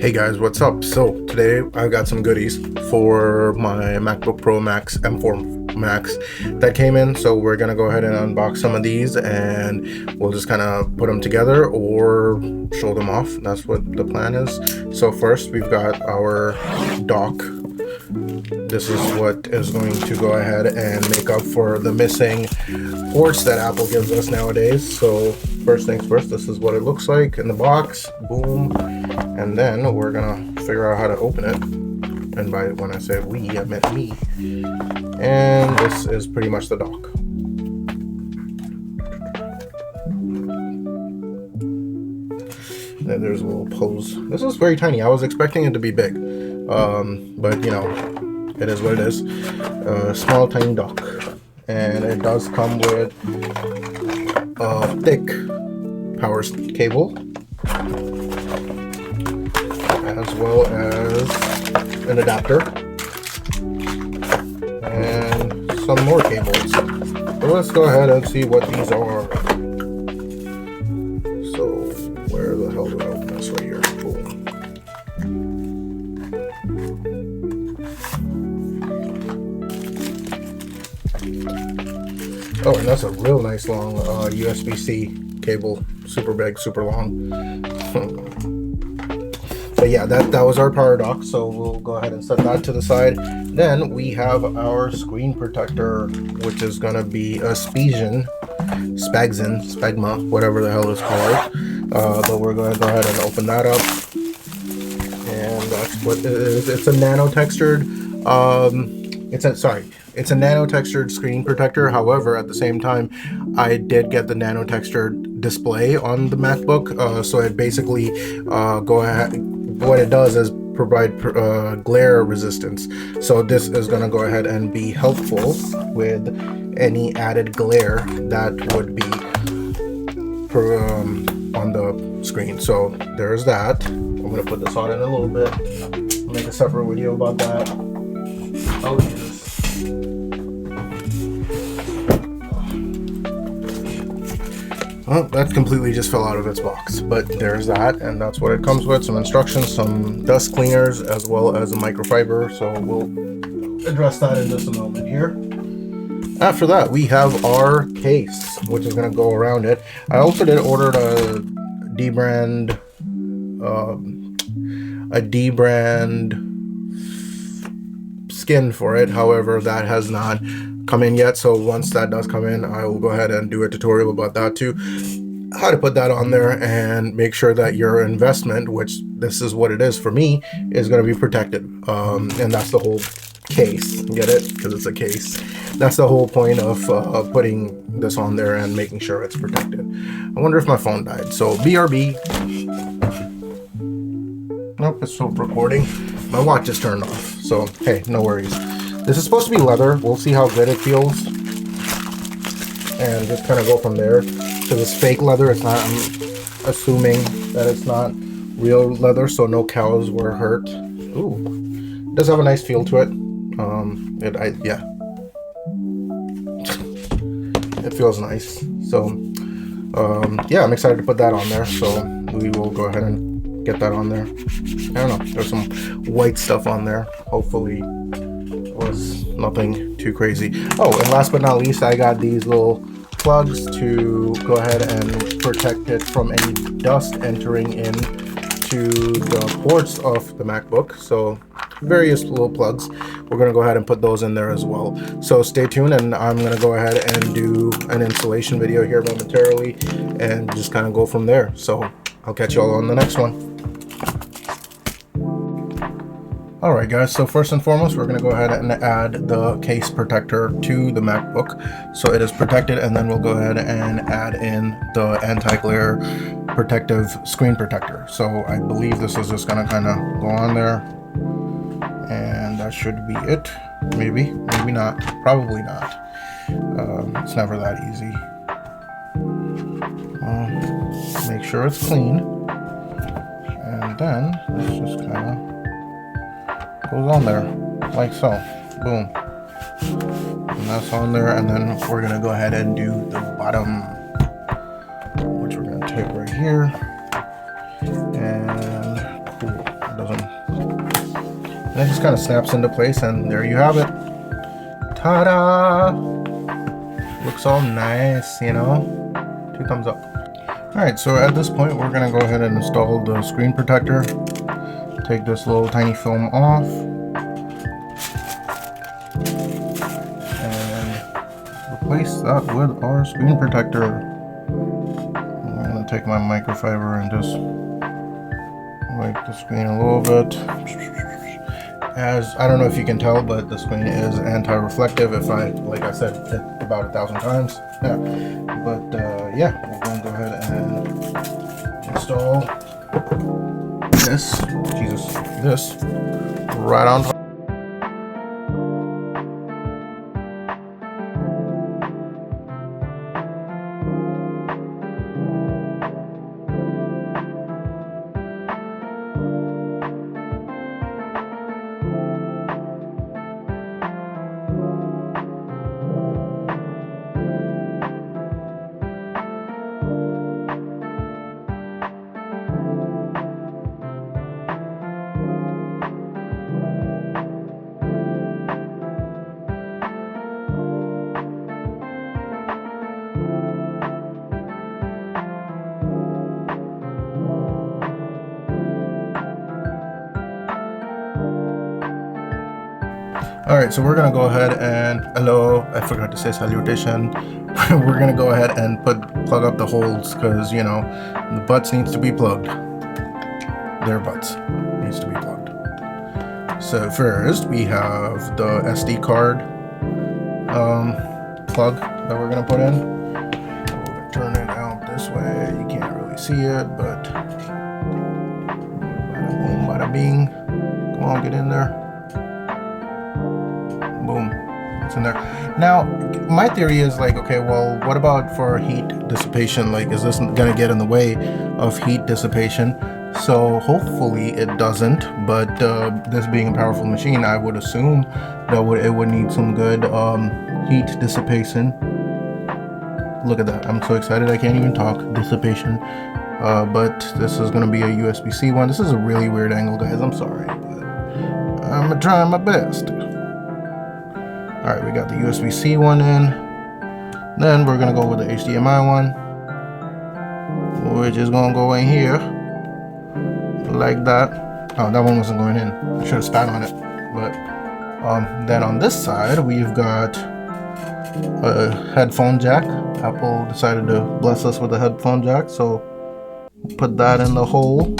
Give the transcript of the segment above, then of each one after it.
Hey guys, what's up? So today I've got some goodies for my MacBook Pro Max M4 Max that came in. So we're gonna go ahead and unbox some of these and we'll just kind of put them together or show them off. That's what the plan is. So first we've got our dock. This is what is going to go ahead and make up for the missing ports that Apple gives us nowadays. So first things first, this is what it looks like in the box. Boom. And then we're gonna figure out how to open it. And by when I say we, I meant me. And this is pretty much the dock. Then there's a little pose. This is very tiny. I was expecting it to be big. But you know, it is what it is. Small tiny dock. And it does come with a thick power cable, as well as an adapter and some more cables. So let's go ahead and see what these are. So where the hell do I open this? Right here. Boom. Oh, and that's a real nice long USB-C cable. Super big, super long. But yeah, that was our power dock, so we'll go ahead and set that to the side. Then we have our screen protector, which is gonna be a Spagma, whatever the hell it's called. But we're gonna go ahead and open that up. And that's what it is. It's a nano textured, it's a nano textured screen protector. However, at the same time, I did get the nano textured display on the MacBook. So it basically go ahead. What it does is provide glare resistance. So this is going to go ahead and be helpful with any added glare that would be on the screen. So there's that. I'm going to put this on in a little bit. I'll make a separate video about that. Oh, Jesus. Well, that completely just fell out of its box, but there's that, and that's what it comes with. Some instructions, some dust cleaners, as well as a microfiber. So we'll address that in just a moment here. After that, we have our case, which is going to go around it. I also did order a D-brand skin for it. However, that has not come in yet, so once that does come in, I will go ahead and do a tutorial about that too, how to put that on there and make sure that your investment, which this is what it is for me, is going to be protected. And that's the whole case. Get it? Because it's a case. That's the whole point of putting this on there and making sure it's protected. I wonder if my phone died. So BRB. Nope, it's still recording. My watch is turned off, so hey, no worries. This is supposed to be leather. We'll see how good it feels and just kind of go from there. Because it's fake leather. It's not, I'm assuming that it's not real leather, so no cows were hurt. Ooh, it does have a nice feel to it. Yeah, it feels nice. So yeah, I'm excited to put that on there. So we will go ahead and get that on there. I don't know, there's some white stuff on there. Hopefully was nothing too crazy. Oh, and last but not least, I got these little plugs to go ahead and protect it from any dust entering in to the ports of the MacBook. So various little plugs. We're going to go ahead and put those in there as well. So stay tuned, and I'm going to go ahead and do an installation video here momentarily and just kind of go from there. So I'll catch you all on the next one. Alright guys, so first and foremost, we're going to go ahead and add the case protector to the MacBook. So it is protected, and then we'll go ahead and add in the anti-glare protective screen protector. So I believe this is just going to kind of go on there. And that should be it. Maybe, maybe not. Probably not. It's never that easy. Make sure it's clean. And then let's just kind of goes on there like so. Boom. And that's on there, and then we're gonna go ahead and do the bottom, which we're gonna take right here. And cool. it just kind of snaps into place, and there you have it. Ta-da! Looks all nice, you know? 2 thumbs up. Alright, so at this point we're gonna go ahead and install the screen protector. Take this little tiny film off. And replace that with our screen protector. I'm gonna take my microfiber and just wipe the screen a little bit. As I don't know if you can tell, but the screen is anti-reflective. If I, like I said, it about 1,000 times. Yeah. But yeah, we're going to go ahead and install this right on top. Alright, so we're gonna go ahead and hello, I forgot to say salutation. We're gonna go ahead and plug up the holes, because you know the butts needs to be plugged. Their butts needs to be plugged. So first we have the SD card plug that we're gonna put in. We'll turn it out this way. You can't really see it, but bada boom, bada bing. Come on, get in there. Boom, it's in there. Now, my theory is like, okay, well, what about for heat dissipation? Like, is this gonna get in the way of heat dissipation? So hopefully it doesn't, but this being a powerful machine, I would assume that it would need some good heat dissipation. Look at that, I'm so excited I can't even talk. Dissipation. But this is gonna be a USB-C one. This is a really weird angle, guys, I'm sorry, but I'm gonna try my best. Alright, we got the USB-C one in. Then we're gonna go with the HDMI one, which is gonna go in here like that. Oh, that one wasn't going in. I should have spat on it. But then on this side we've got a headphone jack. Apple decided to bless us with a headphone jack, so put that in the hole.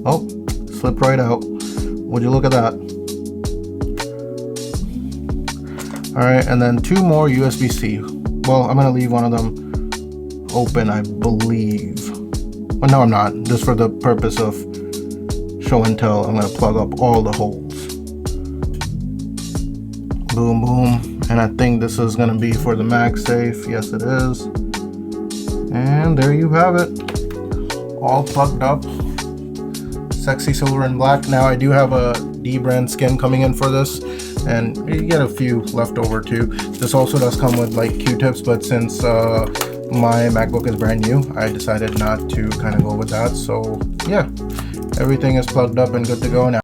Oh, slipped right out. Would you look at that? Alright, and then 2 more USB-C. Well, I'm gonna leave one of them open, I believe. Well, no, I'm not. Just for the purpose of show and tell, I'm gonna plug up all the holes. Boom, boom. And I think this is gonna be for the MagSafe. Yes, it is. And there you have it. All plugged up. Sexy silver and black. Now I do have a D brand skin coming in for this, and you get a few left over too. This also does come with like Q-tips, but since my MacBook is brand new, I decided not to kind of go with that. So yeah, everything is plugged up and good to go now.